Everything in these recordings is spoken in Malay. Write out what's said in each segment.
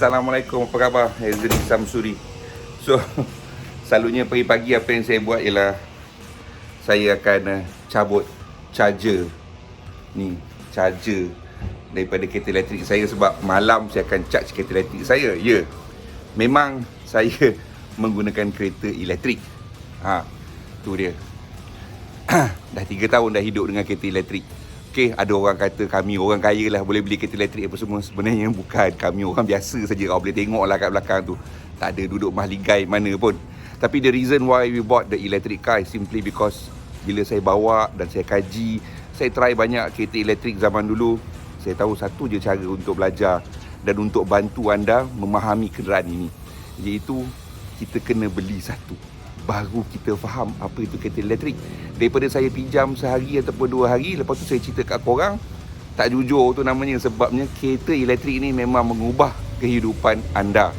Assalamualaikum, apa khabar? Ezri Samsuri. So, selalunya pagi-pagi apa yang saya buat ialah saya akan cabut charger ni, charger daripada kereta elektrik saya sebab malam saya akan charge kereta elektrik saya. Ya, memang saya menggunakan kereta elektrik. Tu dia. Dah 3 tahun dah hidup dengan kereta elektrik. Okey, ada orang kata kami orang kaya lah boleh beli kereta elektrik apa semua. Sebenarnya bukan, kami orang biasa saja. Kau boleh tengok lah kat belakang tu, tak ada duduk mahligai mana pun. Tapi the reason why we bought the electric car is simply because bila saya bawa dan saya kaji, saya try banyak kereta elektrik zaman dulu. Saya tahu satu je cara untuk belajar dan untuk bantu anda memahami kenderaan ini, iaitu kita kena beli satu, baru kita faham apa itu kereta elektrik. Daripada saya pinjam sehari ataupun 2 hari, lepas tu saya cerita kat korang, tak jujur tu namanya. Sebabnya kereta elektrik ni memang mengubah kehidupan anda.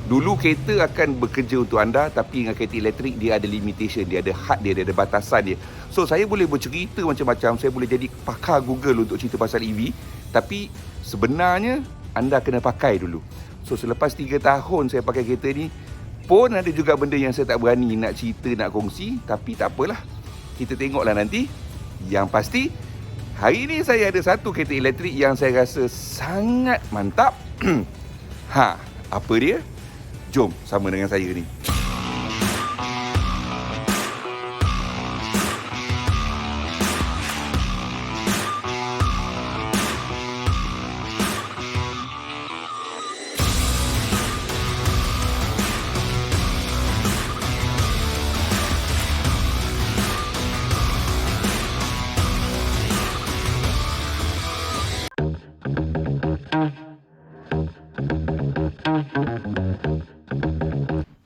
Dulu kereta akan bekerja untuk anda, tapi dengan kereta elektrik dia ada limitation, dia ada had dia ada batasan dia. So saya boleh bercerita macam-macam, saya boleh jadi pakar Google untuk cerita pasal EV, tapi sebenarnya anda kena pakai dulu. So selepas 3 tahun saya pakai kereta ni pun ada juga benda yang saya tak berani nak cerita, nak kongsi. Tapi tak apalah, kita tengoklah nanti. Yang pasti hari ni saya ada satu kereta elektrik yang saya rasa sangat mantap. Apa dia? Jom sama dengan saya ni.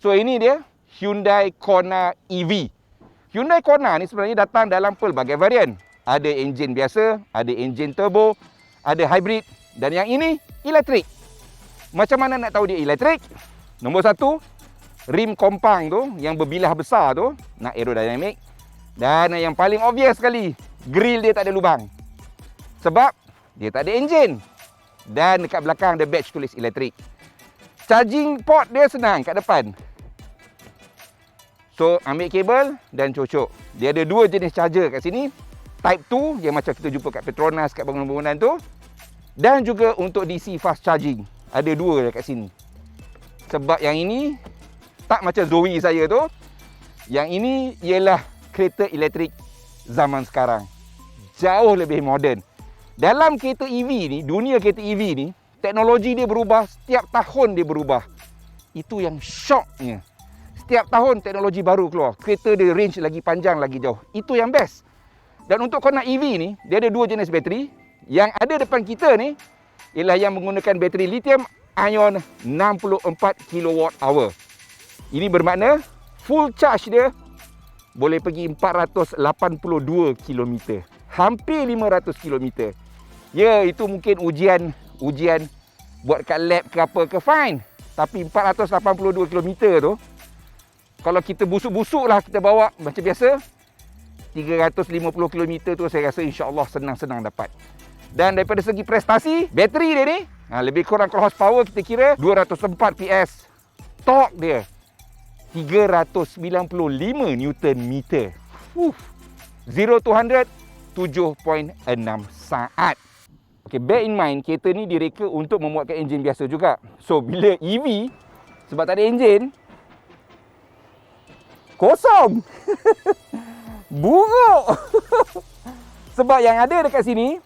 So ini dia Hyundai Kona EV. Hyundai Kona ni sebenarnya datang dalam pelbagai varian. Ada enjin biasa, ada enjin turbo, ada hybrid, dan yang ini elektrik. Macam mana nak tahu dia elektrik? Nombor 1, rim kompang tu yang berbilah besar tu, nak aerodinamik. Dan yang paling obvious sekali, grill dia tak ada lubang. Sebab dia tak ada enjin. Dan dekat belakang ada badge tulis elektrik. Charging port dia senang kat depan. So, ambil kabel dan cocok. Dia ada 2 jenis charger kat sini. Type 2 yang macam kita jumpa kat Petronas, kat bangunan-bangunan tu. Dan juga untuk DC fast charging. Ada 2 kat sini. Sebab yang ini tak macam Zoe saya tu. Yang ini ialah kereta elektrik zaman sekarang. Jauh lebih moden. Dalam kereta EV ni, dunia kereta EV ni, teknologi dia berubah, setiap tahun dia berubah. Itu yang syoknya. Setiap tahun teknologi baru keluar. Kereta dia range lagi panjang, lagi jauh. Itu yang best. Dan untuk Kona EV ni, dia ada 2 jenis bateri. Yang ada depan kita ni ialah yang menggunakan bateri lithium ion 64 kWh. Ini bermakna full charge dia boleh pergi 482 km. Hampir 500 km. Ya, itu mungkin ujian buat kat lab ke apa ke, fine. Tapi 482 km tu, kalau kita busuk-busuk lah kita bawa macam biasa, 350 km tu saya rasa insya-Allah senang-senang dapat. Dan daripada segi prestasi, bateri dia ni lebih kurang, kalau horsepower kita kira 204 PS. Torque dia 395 Nm. 0 to 100 7.6 saat. Okay, bear in mind, kereta ni direka untuk memuatkan enjin biasa juga. So, bila EV, sebab tak ada enjin, kosong. Buruk. Sebab yang ada dekat sini,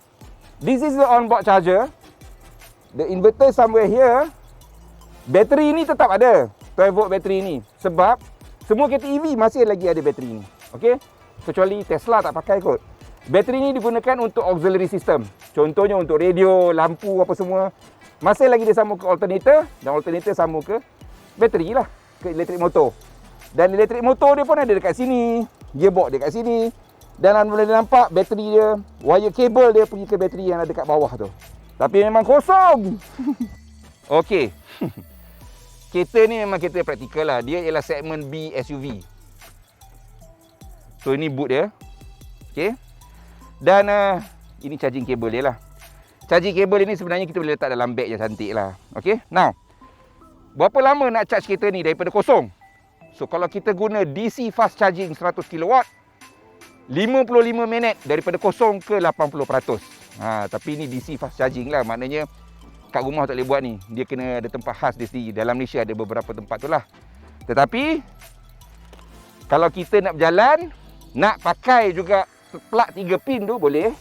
this is the onboard charger. The inverter somewhere here. Bateri ni tetap ada, 12 volt bateri ni. Sebab semua kereta EV masih lagi ada bateri ni. Okey? Kecuali Tesla tak pakai kot. Bateri ni digunakan untuk auxiliary system. Contohnya untuk radio, lampu apa semua. Masih lagi dia sambung ke alternator, dan alternator sambung ke bateri lah, ke elektrik motor. Dan elektrik motor dia pun ada dekat sini, gearbox dia kat sini. Dan anda boleh nampak bateri dia, wire kabel dia pergi ke bateri yang ada dekat bawah tu. Tapi memang kosong. Okey. Kereta ni memang kereta praktikal lah. Dia ialah segmen B SUV. So ini boot dia. Okey. Dan ini charging kabel dia lah. Charging kabel ini sebenarnya kita boleh letak dalam beg yang cantik lah. Okey. Now, berapa lama nak charge kereta ni daripada kosong? So kalau kita guna DC fast charging 100 kW, 55 minit daripada kosong ke 80%. Tapi ni DC fast charging lah, maknanya kat rumah tak boleh buat ni. Dia kena ada tempat khas dia sendiri. Dalam Malaysia ada beberapa tempat tu lah. Tetapi kalau kita nak berjalan, nak pakai juga plug 3 pin tu boleh.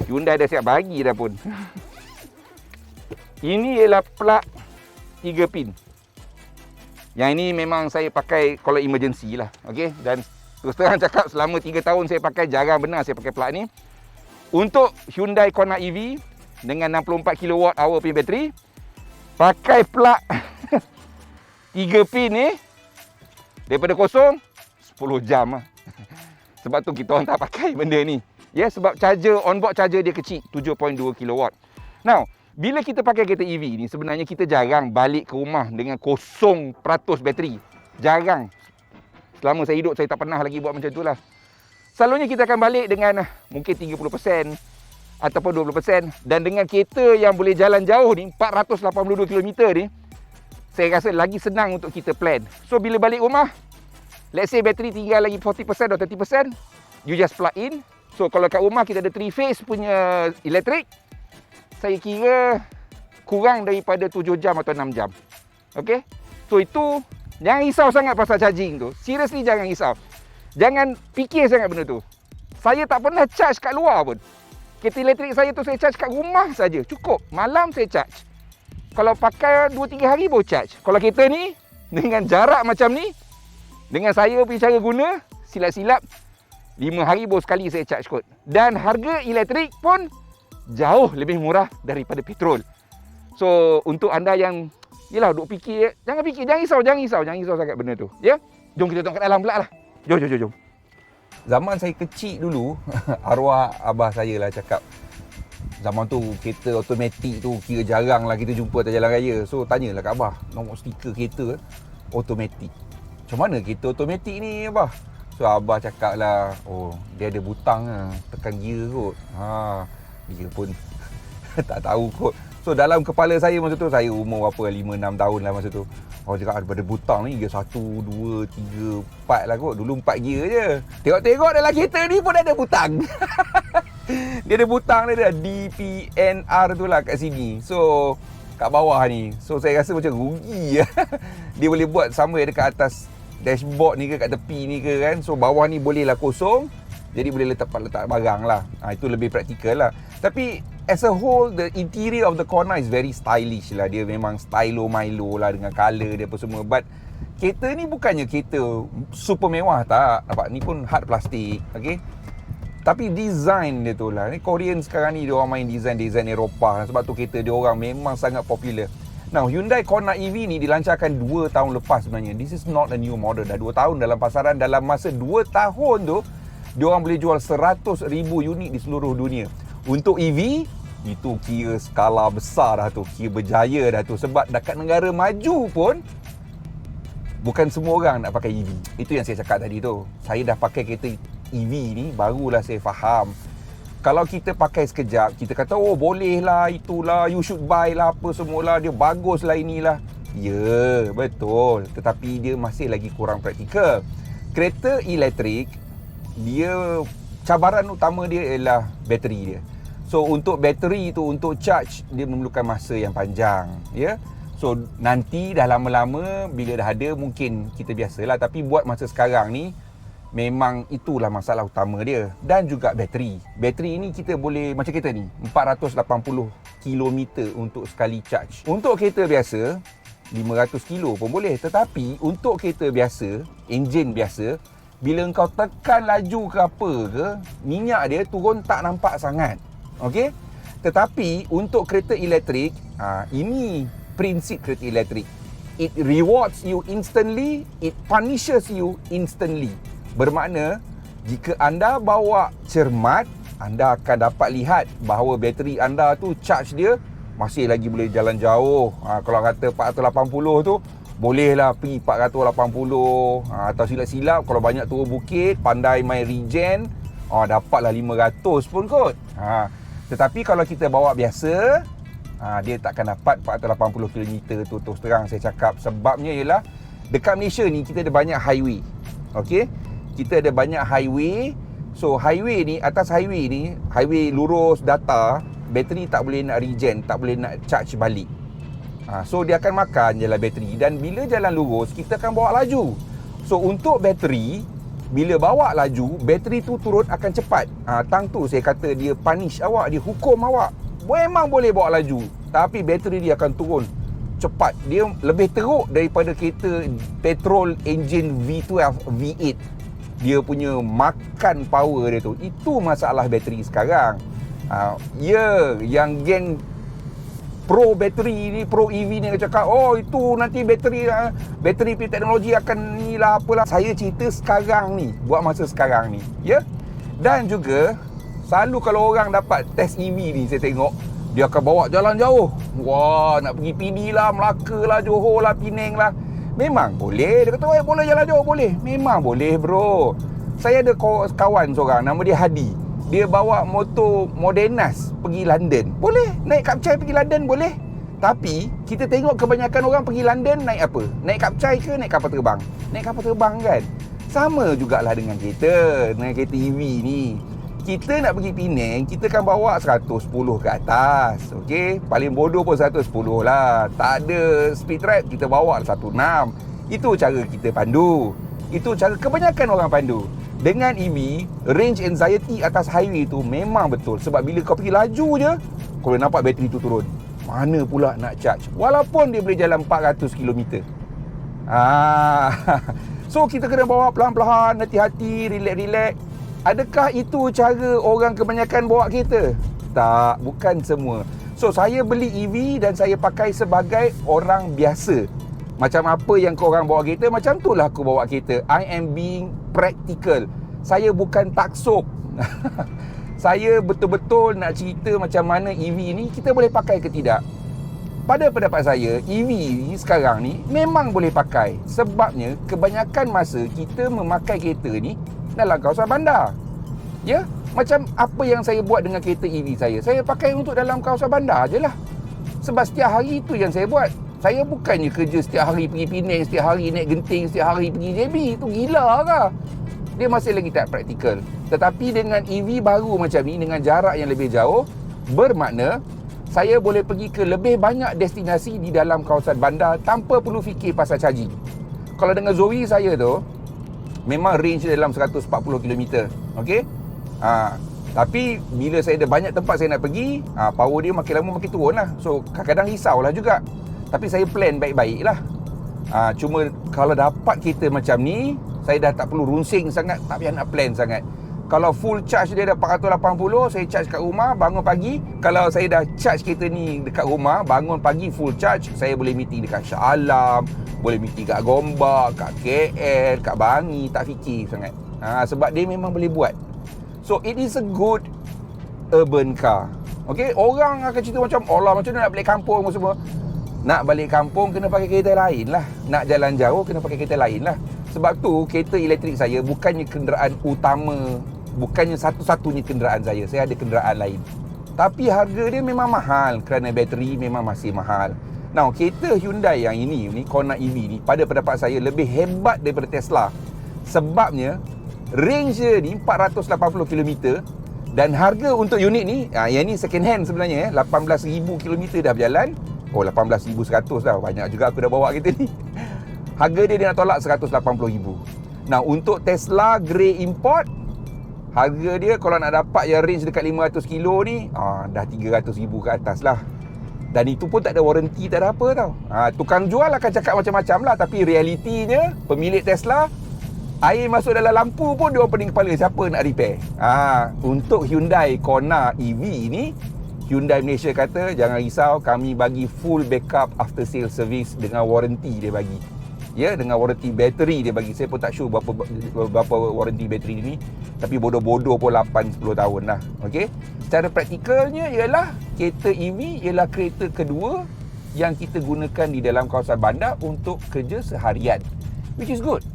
Hyundai dah siap bagi dah pun. Ini ialah plug 3 pin. Yang ini memang saya pakai kalau emergency lah. Okey, dan terus terang cakap selama 3 tahun saya pakai, jarang benar saya pakai plug ni. Untuk Hyundai Kona EV dengan 64 kWh punya bateri, pakai plug 3 pin ni daripada kosong 10 jam lah. Sebab tu kita orang tak pakai benda ni. Ya, sebab charger, onboard charger dia kecil, 7.2 kW. Now, bila kita pakai kereta EV ni, sebenarnya kita jarang balik ke rumah dengan 0% bateri. Jarang. Selama saya hidup, saya tak pernah lagi buat macam tu lah. Selalunya kita akan balik dengan mungkin 30% ataupun 20%. Dan dengan kereta yang boleh jalan jauh ni, 482 km ni, saya rasa lagi senang untuk kita plan. So, bila balik rumah, let's say bateri tinggal lagi 40% atau 30%, you just plug in. So, kalau kat rumah kita ada 3 phase punya elektrik, saya kira kurang daripada 7 jam atau 6 jam. Okay? So, itu, jangan risau sangat pasal charging tu. Seriously, jangan risau. Jangan fikir sangat benda tu. Saya tak pernah charge kat luar pun. Kereta elektrik saya tu saya charge kat rumah saja. Cukup. Malam saya charge. Kalau pakai 2-3 hari baru charge. Kalau kereta ni, dengan jarak macam ni, dengan saya punya cara guna, silap-silap, 5 hari baru sekali saya charge kot. Dan harga elektrik pun jauh lebih murah daripada petrol. So, untuk anda yang, yelah, duk fikir, jangan risau sangat benda tu. Ya? Jom kita tengok kat dalam pula lah. Jom. Zaman saya kecil dulu, arwah abah saya lah cakap, zaman tu kereta automatik tu kira jarang lah kita jumpa atas jalan raya. So tanyalah kat abah, nombor stiker kereta automatik. Macam mana kereta automatik ni abah? So abah cakap lah, oh dia ada butang lah, tekan gear kot. Dia pun tak tahu kot. So dalam kepala saya masa tu, saya umur berapa, 5-6 tahun lah masa tu. Oh cakap daripada butang ni, gear 1, 2, 3, 4 lah kot. Dulu 4 gear je. Tengok-tengok dalam kereta ni pun ada butang. Dia ada butang, dia ada DPNR tu lah kat sini. So kat bawah ni. So saya rasa macam rugi. Dia boleh buat sama dekat atas dashboard ni ke, kat tepi ni ke kan. So bawah ni boleh lah kosong, jadi boleh letak barang lah. Itu lebih praktikal lah. Tapi as a whole, the interior of the Kona is very stylish lah. Dia memang stylo Milo lah dengan colour dia apa semua. But kereta ni bukannya kereta super mewah tak. Nampak ni pun hard plastik. Okay. Tapi design dia tu lah. Ni Korean sekarang ni dia orang main design Eropah. Sebab tu kereta dia orang memang sangat popular. Now, Hyundai Kona EV ni dilancarkan 2 tahun lepas sebenarnya. This is not a new model. Dah 2 tahun dalam pasaran. Dalam masa 2 tahun tu, dia orang boleh jual 100,000 unit di seluruh dunia. Untuk EV, itu kira skala besar dah tu. Kira berjaya dah tu. Sebab dekat negara maju pun, bukan semua orang nak pakai EV. Itu yang saya cakap tadi tu. Saya dah pakai kereta EV ni, barulah saya faham. Kalau kita pakai sekejap, kita kata, oh boleh lah, itulah, you should buy lah, apa semualah, dia bagus lah inilah. Ya, betul. Tetapi dia masih lagi kurang praktikal. Kereta elektrik, dia, cabaran utama dia ialah bateri dia. So, untuk bateri tu, untuk charge, dia memerlukan masa yang panjang. Ya. So, nanti dah lama-lama, bila dah ada, mungkin kita biasalah. Tapi buat masa sekarang ni, memang itulah masalah utama dia. Dan juga bateri. Bateri ni kita boleh, macam kereta ni, 480 km untuk sekali charge. Untuk kereta biasa, 500 kilo pun boleh. Tetapi, untuk kereta biasa, enjin biasa, bila engkau tekan laju ke apa ke, minyak dia turun tak nampak sangat. Okey? Tetapi, untuk kereta elektrik, ini prinsip kereta elektrik. It rewards you instantly, it punishes you instantly. Bermakna, jika anda bawa cermat, anda akan dapat lihat bahawa bateri anda tu, charge dia masih lagi boleh jalan jauh. Kalau kata 480 tu, bolehlah pergi 480. Atau silap-silap, kalau banyak turun bukit, pandai main regen, dapatlah 500 pun kot. Tetapi kalau kita bawa biasa, Dia takkan dapat 480 km tu, terus terang saya cakap. Sebabnya ialah dekat Malaysia ni kita ada banyak highway. Okey, kita ada banyak highway. So highway ni, atas highway ni, highway lurus data, bateri tak boleh nak regen, tak boleh nak charge balik. So dia akan makan je lah bateri. Dan bila jalan lurus, kita akan bawa laju. So untuk bateri, bila bawa laju, bateri tu turun akan cepat. Tang tu saya kata dia punish awak, dia hukum awak. Memang boleh bawa laju, tapi bateri dia akan turun cepat. Dia lebih teruk daripada kereta petrol engine V12, V8. Dia punya makan power dia tu. Itu masalah bateri sekarang. Yang geng pro bateri ni, pro EV ni cakap, oh itu nanti bateri punya teknologi akan ni lah apalah. Saya cerita sekarang ni, buat masa sekarang ni, ya. Dan juga selalu kalau orang dapat test EV ni, saya tengok dia akan bawa jalan jauh. Wah, nak pergi PD lah, Melaka lah, Johor lah, Penang lah. Memang boleh. Dia kata, boleh jalan jauh, boleh. Memang boleh bro. Saya ada kawan seorang, nama dia Hadi. Dia bawa motor Modenas pergi London. Boleh. Naik Kapcai pergi London, boleh. Tapi kita tengok kebanyakan orang pergi London naik apa? Naik Kapcai ke naik kapal terbang? Naik kapal terbang kan. Sama jugalah dengan kereta EV ni. Kita nak pergi Penang, kita akan bawa 110 ke atas. Okey, paling bodoh pun 110 lah. Tak ada speed trap, kita bawa 16. Itu cara kita pandu. Itu cara kebanyakan orang pandu. Dengan EV, range anxiety atas highway tu memang betul. Sebab bila kau pergi laju je, kau boleh nampak bateri tu turun. Mana pula nak charge? Walaupun dia boleh jalan 400 km. So kita kena bawa pelan-pelan, hati-hati, relax-relax. Adakah itu cara orang kebanyakan bawa kereta? Tak, bukan semua. So saya beli EV dan saya pakai sebagai orang biasa. Macam apa yang korang bawa kereta, macam tu lah aku bawa kereta. I am being practical. Saya bukan taksub. Saya betul-betul nak cerita macam mana EV ni kita boleh pakai ke tidak. Pada pendapat saya, EV ni sekarang ni memang boleh pakai. Sebabnya kebanyakan masa kita memakai kereta ni dalam kawasan bandar. Ya, macam apa yang saya buat dengan kereta EV saya. Saya pakai untuk dalam kawasan bandar je lah. Sebab setiap hari itu yang saya buat. Saya bukannya kerja setiap hari pergi Penang, setiap hari naik genting, setiap hari pergi JB. Itu gila kah? Dia masih lagi tak praktikal. Tetapi dengan EV baru macam ni, dengan jarak yang lebih jauh, bermakna saya boleh pergi ke lebih banyak destinasi di dalam kawasan bandar tanpa perlu fikir pasal charging. Kalau dengan Zoe saya tu, memang range dalam 140 km. Okey? Tapi bila saya ada banyak tempat saya nak pergi, power dia makin lama makin turun lah. So kadang-kadang risaulah juga. Tapi saya plan baik-baik lah. Cuma kalau dapat kereta macam ni, saya dah tak perlu runsing sangat, tak payah nak plan sangat. Kalau full charge dia dah 480, saya charge kat rumah, bangun pagi. Kalau saya dah charge kereta ni dekat rumah, bangun pagi full charge, saya boleh meeting dekat Shah Alam, boleh meeting kat Gombak, kat KL, kat Bangi, tak fikir sangat. Sebab dia memang boleh buat. So it is a good urban car. Okay, orang akan cerita macam, Allah macam mana nak balik kampung semua. Nak balik kampung kena pakai kereta lain lah. Nak jalan jauh kena pakai kereta lain lah. Sebab tu kereta elektrik saya bukannya kenderaan utama, bukannya satu-satunya kenderaan saya. Saya ada kenderaan lain. Tapi harga dia memang mahal kerana bateri memang masih mahal. Now, kereta Hyundai yang ini Kona EV ni, pada pendapat saya lebih hebat daripada Tesla. Sebabnya range dia ni 480 km dan harga untuk unit ni, yang ni second hand sebenarnya, 18,000 km dah berjalan. 18,100 dah. Banyak juga aku dah bawa kereta ni. Harga dia nak tolak 180,000. Nah, untuk Tesla grey import, harga dia kalau nak dapat yang range dekat 500 kilo ni, dah 300,000 ke atas lah. Dan itu pun tak ada warranty, tak ada apa tau. Tukang jual akan cakap macam-macam lah. Tapi realitinya, pemilik Tesla, air masuk dalam lampu pun dia orang pening kepala, siapa nak repair. Untuk Hyundai Kona EV ni, Hyundai Malaysia kata, jangan risau, kami bagi full backup after sale service dengan warranty dia bagi. Ya, dengan warranty bateri dia bagi. Saya pun tak sure berapa warranty bateri ni, tapi bodoh-bodoh pun 8-10 tahun lah. Okey. Secara praktikalnya ialah kereta EV ialah kereta kedua yang kita gunakan di dalam kawasan bandar untuk kerja seharian, which is good.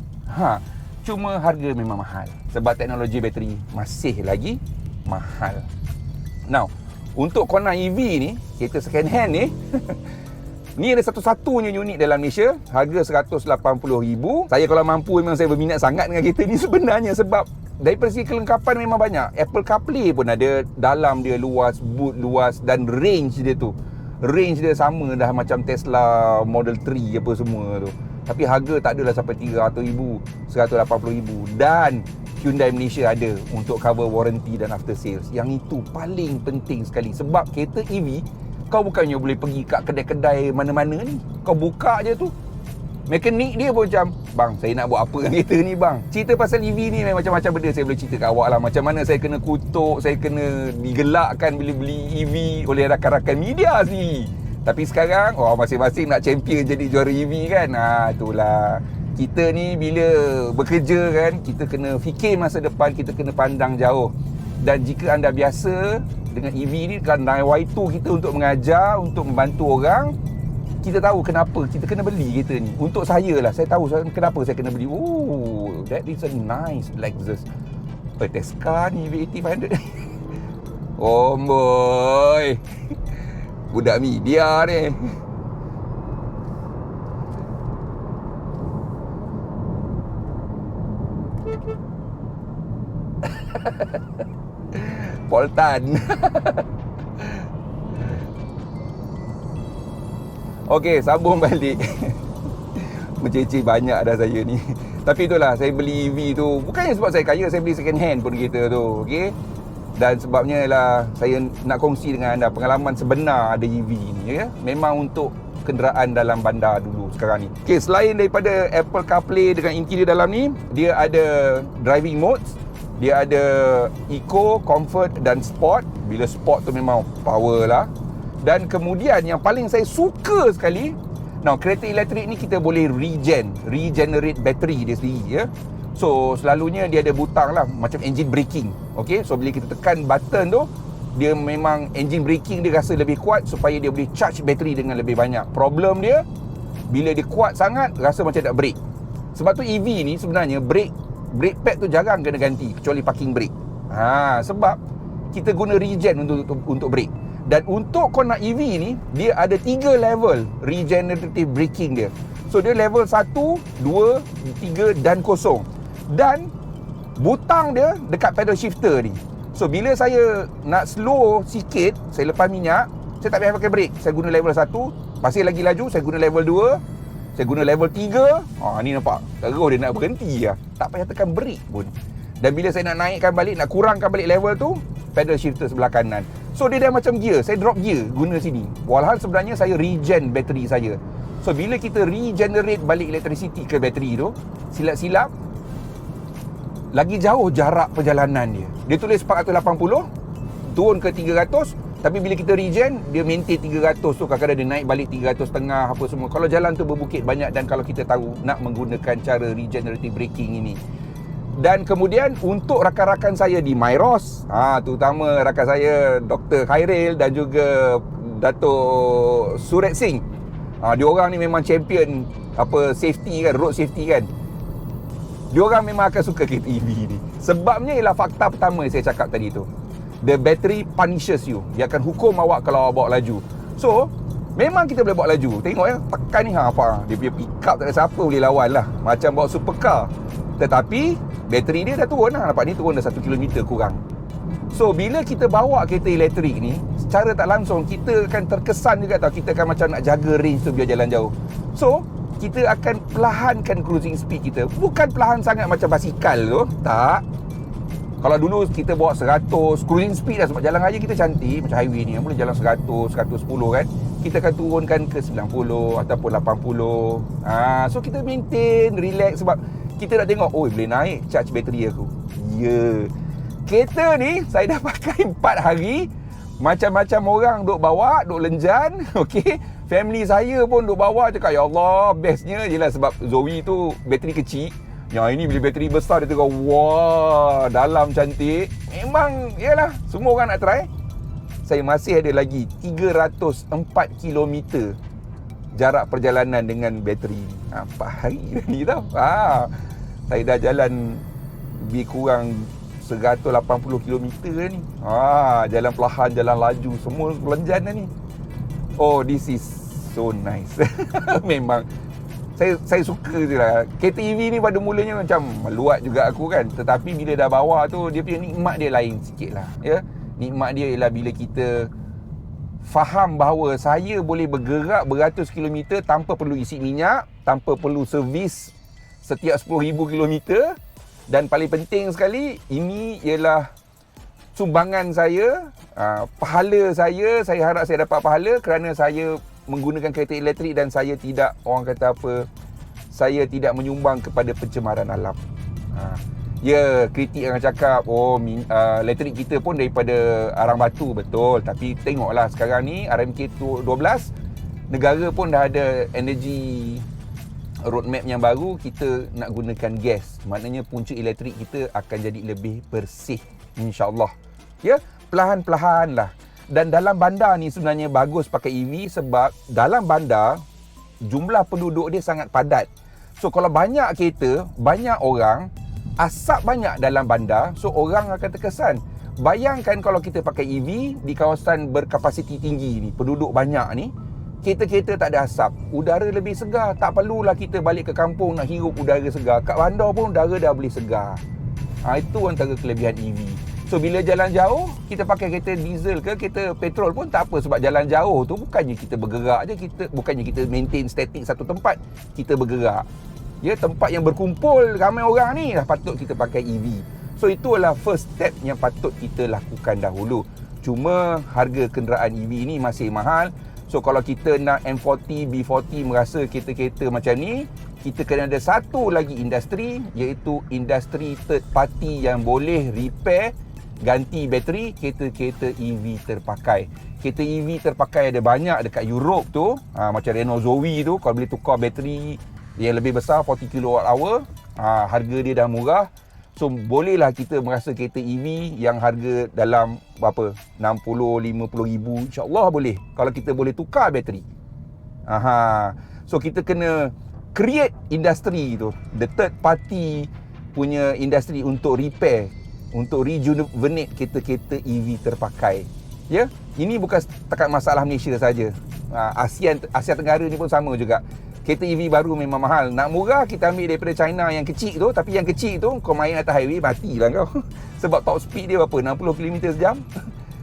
Cuma harga memang mahal sebab teknologi bateri masih lagi mahal. Now, Untuk Kona EV ni, kereta second hand ni ni ada satu-satunya unit dalam Malaysia, harga RM180,000. Saya kalau mampu memang saya berminat sangat dengan kereta ni sebenarnya, sebab daripada segi kelengkapan memang banyak. Apple CarPlay pun ada, dalam dia luas, boot luas, dan range dia sama dah macam Tesla Model 3 apa semua tu. Tapi harga tak adalah sampai RM300,000, RM180,000. Dan Hyundai Malaysia ada untuk cover warranty dan after sales. Yang itu paling penting sekali, sebab kereta EV kau bukannya boleh pergi kat kedai-kedai mana-mana ni. Kau buka je tu, mekanik dia pun macam, bang, saya nak buat apa dengan kereta ni bang. Cerita pasal EV ni macam-macam benda saya boleh cerita kat awak lah. Macam mana saya kena kutuk, saya kena digelakkan bila beli EV oleh rakan-rakan media sendiri. Tapi sekarang, masing-masing nak champion jadi juara EV kan. Itulah. Kita ni bila bekerja kan, kita kena fikir masa depan, kita kena pandang jauh. Dan jika anda biasa dengan EV ni, kan Y2 kita untuk mengajar, untuk membantu orang, kita tahu kenapa kita kena beli kereta ni. Untuk saya lah, saya tahu kenapa saya kena beli. Oh, that is a nice Lexus. Tesca ni V80 500. Oh boy, budak media ni. Poltan. Okey, sambung balik. Mencecih banyak dah saya ni. Tapi itulah, saya beli EV tu bukannya sebab saya kaya, saya beli second hand pun kereta tu. Okey. Dan sebabnya ialah saya nak kongsi dengan anda pengalaman sebenar ada EV ni, ya. Memang untuk kenderaan dalam bandar dulu sekarang ni. Okey, selain daripada Apple CarPlay dengan interior dalam ni, dia ada driving modes. Dia ada Eco, Comfort dan Sport. Bila Sport tu memang power lah. Dan kemudian yang paling saya suka sekali, kereta elektrik ni kita boleh regenerate bateri dia sendiri, ya. So selalunya dia ada butang lah, macam engine braking. Okay, so bila kita tekan button tu, dia memang engine braking dia rasa lebih kuat supaya dia boleh charge bateri dengan lebih banyak. Problem dia, bila dia kuat sangat, rasa macam tak brake. Sebab tu EV ni sebenarnya brake pad tu jarang kena ganti, kecuali parking brake. Sebab kita guna regen untuk brake. Dan untuk kau nak EV ni, dia ada 3 level regenerative braking dia. So dia level 1, 2, 3 dan 0. Dan butang dia dekat pedal shifter ni. So bila saya nak slow sikit, saya lepas minyak, saya tak payah pakai brake. Saya guna level 1, pasal lagi laju saya guna level 2, saya guna level 3. Ni nampak, terus dia nak berhenti lah. Tak payah tekan brake pun. Dan bila saya nak naikkan balik, nak kurangkan balik level tu, pedal shifter sebelah kanan. So dia dah macam gear, saya drop gear guna sini. Walhal sebenarnya saya regen bateri saya. So bila kita regenerate balik electricity ke bateri tu, silap-silap lagi jauh jarak perjalanan dia. Dia tulis 480, turun ke 300. Tapi bila kita regen, dia maintain 300 tu. Kadang-kadang dia naik balik 300.5 apa semua. Kalau jalan tu berbukit banyak, dan kalau kita tahu nak menggunakan cara regenerative braking ini. Dan kemudian untuk rakan-rakan saya di Myros, terutama rakan saya Dr. Khairil dan juga Dato' Suret Singh. Diorang ni memang champion safety kan, road safety kan. Diorang memang akan suka kereta EV ni. Sebabnya ialah fakta pertama yang saya cakap tadi tu. The battery punishes you. Dia akan hukum awak kalau awak bawa laju. So, memang kita boleh bawa laju. Tengok ya, tekan ni apa. Dia punya pick up tak ada siapa boleh lawan lah. Macam bawa supercar. Tetapi bateri dia dah turun lah. Nampak ni turun dah 1 km kurang. So bila kita bawa kereta elektrik ni, secara tak langsung kita akan terkesan juga tau. Kita akan macam nak jaga range tu biar jalan jauh. So kita akan perlahankan cruising speed kita. Bukan perlahan sangat macam basikal tu. Tak. Kalau dulu kita bawa 100 cruising speed dah, sebab jalan raya kita cantik macam highway ni, boleh jalan 100, 110 kan. Kita akan turunkan ke 90 ataupun 80. So kita maintain, relax, sebab kita nak tengok, boleh naik charge bateri aku. Kereta ni saya dah pakai 4 hari. Macam-macam orang duk bawa, duk lenjan. Okay, family saya pun duk bawa, cakap ya Allah, bestnya jelah sebab Zoe tu bateri kecil. Yang ini bila bateri besar, dia tengok, wah, dalam cantik. Memang, yalah, semua orang nak try. Saya masih ada lagi 304 km jarak perjalanan dengan bateri. 4 hari ni tau. Saya dah jalan lebih kurang 180 km ni. Jalan perlahan, jalan laju, semua belanjan dah ni. Oh, this is so nice. Memang saya suka je lah. Kereta EV ni pada mulanya macam meluat juga aku kan. Tetapi bila dah bawa tu, dia punya nikmat dia lain sikit lah. Ya? Nikmat dia ialah bila kita faham bahawa saya boleh bergerak beratus kilometer tanpa perlu isi minyak, tanpa perlu servis setiap 10,000 kilometer. Dan paling penting sekali, ini ialah sumbangan saya, pahala saya harap saya dapat pahala kerana saya menggunakan kereta elektrik dan saya tidak, orang kata apa, saya tidak menyumbang kepada pencemaran alam. Ya, kritik yang cakap, elektrik kita pun daripada arang batu, betul. Tapi tengoklah sekarang ni, RMK12, negara pun dah ada energy roadmap yang baru, kita nak gunakan gas. Maknanya punca elektrik kita akan jadi lebih bersih, insya-Allah. Ya, perlahan-perlahan lah. Dan dalam bandar ni sebenarnya bagus pakai EV sebab dalam bandar jumlah penduduk dia sangat padat. So kalau banyak kereta, banyak orang, asap banyak dalam bandar, so orang akan terkesan. Bayangkan kalau kita pakai EV di kawasan berkapasiti tinggi ni, penduduk banyak ni, kereta-kereta tak ada asap, udara lebih segar. Tak perlulah kita balik ke kampung nak hirup udara segar. Kat bandar pun udara dah boleh segar. Itu antara kelebihan EV. So bila jalan jauh, kita pakai kereta diesel ke kereta petrol pun tak apa. Sebab jalan jauh tu bukannya kita bergerak je, bukannya kita maintain statik satu tempat, kita bergerak. Ya, tempat yang berkumpul ramai orang ni dah patut kita pakai EV. So itulah first step yang patut kita lakukan dahulu. Cuma harga kenderaan EV ni masih mahal. So kalau kita nak M40, B40 merasa kereta-kereta macam ni, kita kena ada satu lagi industri, iaitu industri third party yang boleh repair, ganti bateri kereta-kereta EV terpakai. Kereta EV terpakai ada banyak dekat Europe tu, macam Renault Zoe tu, kalau boleh tukar bateri yang lebih besar 40 kWh, harga dia dah murah. So bolehlah kita merasa kereta EV yang harga dalam berapa, 60-50 ribu, insya-Allah boleh kalau kita boleh tukar bateri. So kita kena create industri tu, the third party punya industri untuk repair, untuk rejuvenate kereta-kereta EV terpakai. Ya, ini bukan setakat masalah Malaysia saja. Asia Tenggara ni pun sama juga. Kereta EV baru memang mahal. Nak murah kita ambil daripada China yang kecil tu, tapi yang kecil tu kau main atas highway matilah kau. Sebab top speed dia berapa? 60 km sejam.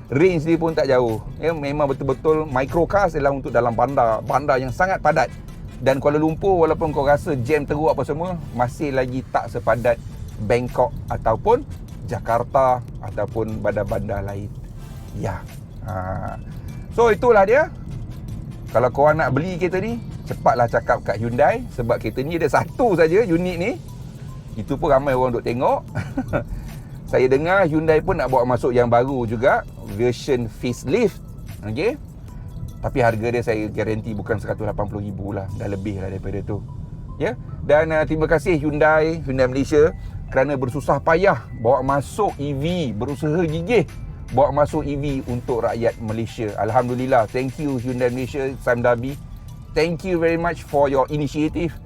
Range dia pun tak jauh. Ya, memang betul-betul microcars adalah untuk dalam bandar yang sangat padat. Dan Kuala Lumpur walaupun kau rasa jam teruk apa semua, masih lagi tak sepadat Bangkok ataupun Jakarta ataupun bandar-bandar lain. Ya. So itulah dia. Kalau korang nak beli kereta ni, cepatlah cakap kat Hyundai sebab kereta ni ada satu saja unit ni. Itu pun ramai orang duk tengok. Saya dengar Hyundai pun nak bawa masuk yang baru juga, version facelift. Okey. Tapi harga dia saya garanti bukan 180,000 lah, dah lebih lah daripada tu. Ya. Dan terima kasih Hyundai Malaysia kerana bersusah payah bawa masuk EV, berusaha gigih bawa masuk EV untuk rakyat Malaysia. Alhamdulillah. Thank you Hyundai Malaysia, Sam Dabi. Thank you very much for your initiative.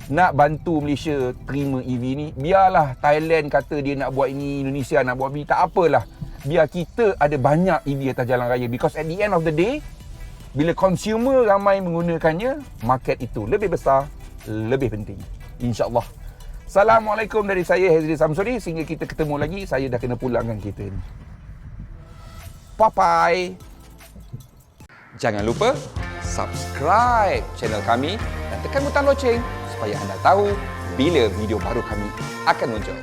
Nak bantu Malaysia terima EV ni. Biarlah Thailand kata dia nak buat ini, Indonesia nak buat ini, tak apalah. Biar kita ada banyak EV atas jalan raya. Because at the end of the day, bila consumer ramai menggunakannya, market itu lebih besar, lebih penting. InsyaAllah. Assalamualaikum dari saya, Hazri Samsuri. Sehingga kita ketemu lagi, saya dah kena pulangkan kereta ni. Bye-bye. Jangan lupa subscribe channel kami dan tekan butang loceng supaya anda tahu bila video baru kami akan muncul.